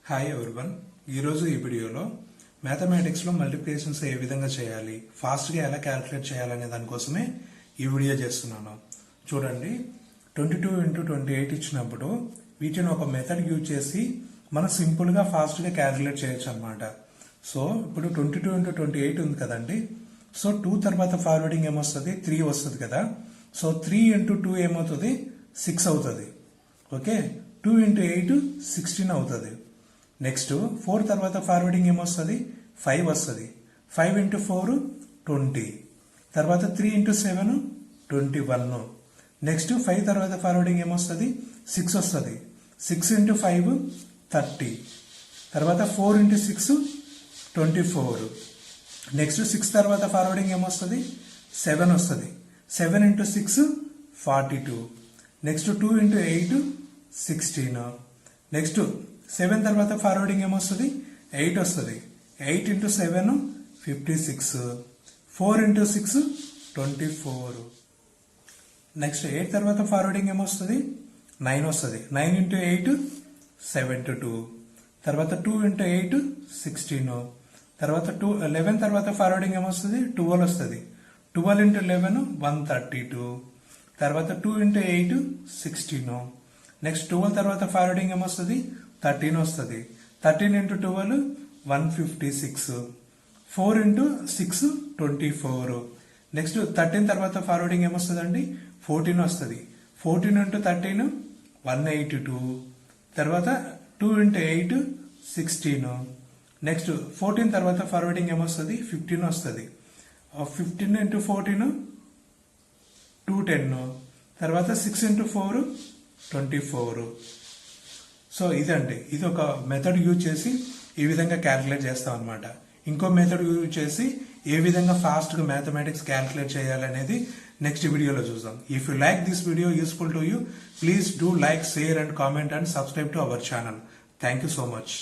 Hi everyone. ఈరోజు ఈ వీడియోలో మ్యాథమెటిక్స్లో మల్టిప్లికేషన్స్ ఏ విధంగా చేయాలి, ఫాస్ట్గా ఎలా క్యాలిక్యులేట్ చేయాలనే దానికోసమే ఈ వీడియో చేస్తున్నాను. చూడండి, 22 × 28 ఇచ్చినప్పుడు వీటిని ఒక మెథడ్ యూజ్ చేసి మనం సింపుల్గా ఫాస్ట్గా క్యాలిక్యులేట్ చేయొచ్చు అనమాట. సో ఇప్పుడు 22 × 28 ఉంది కదండి. సో 2 తర్వాత ఫార్వర్డింగ్ ఏమొస్తుంది, 3 వస్తుంది కదా. సో 3 × 2 ఏమవుతుంది, 6 అవుతుంది. ఓకే, 2 × 8 16 అవుతుంది. నెక్స్ట్ 4 తర్వాత ఫార్వర్డింగ్ ఏమొస్తుంది, 5 వస్తుంది. 5 × 4 20. తర్వాత 3 × 7 21. నెక్స్ట్ 5 తర్వాత ఫార్వర్డింగ్ ఏమొస్తుంది, 6 వస్తుంది. 6 × 5 30. తర్వాత 4 × 6 24. నెక్స్ట్ 6 తర్వాత ఫార్వర్డింగ్ ఏమొస్తుంది, 7 వస్తుంది. 7 × 6 42. నెక్స్ట్ 2 × 8 16. నెక్స్ట్ 7 తర్వాత ఫార్వర్డింగ్ ఏమొస్తుంది, 8 వస్తుంది. 8 × 7 56. 4 × 6 24. నెక్స్ట్ 8 తర్వాత ఫార్వర్డింగ్ ఏమొస్తుంది, 9 వస్తుంది. 9 × 8 72. తర్వాత 2 × 8 16. తర్వాత 11 తర్వాత ఫార్వర్డింగ్ ఏమొస్తుంది, 12 వస్తుంది. 12 × 11 132. తర్వాత 2 × 8 16. నెక్స్ట్ 12 తర్వాత ఫార్వర్డింగ్ ఏమొస్తుంది, 13 వస్తుంది. 13 × 12 156. 4 × 6 24. నెక్స్ట్ 13 తర్వాత ఫార్వర్డింగ్ ఏమొస్తుంది అండి, 14 వస్తుంది. 14 × 13 182. తర్వాత 2 × 8 16. నెక్స్ట్ 14 తర్వాత ఫార్వర్డింగ్ ఏమొస్తుంది, 15 వస్తుంది. 15 × 14 210. తర్వాత 6 × 4 24. సో ఇదండి, ఇది ఒక మెథడ్ యూజ్ చేసి ఈ విధంగా క్యాలిక్యులేట్ చేస్తాం అనమాట. ఇంకో మెథడ్ యూజ్ చేసి ఏ విధంగా ఫాస్ట్గా మ్యాథమెటిక్స్ క్యాలిక్యులేట్ చేయాలనేది నెక్స్ట్ వీడియోలో చూద్దాం. If you like this video useful to you, please do like, share and comment and subscribe to our channel. Thank you so much.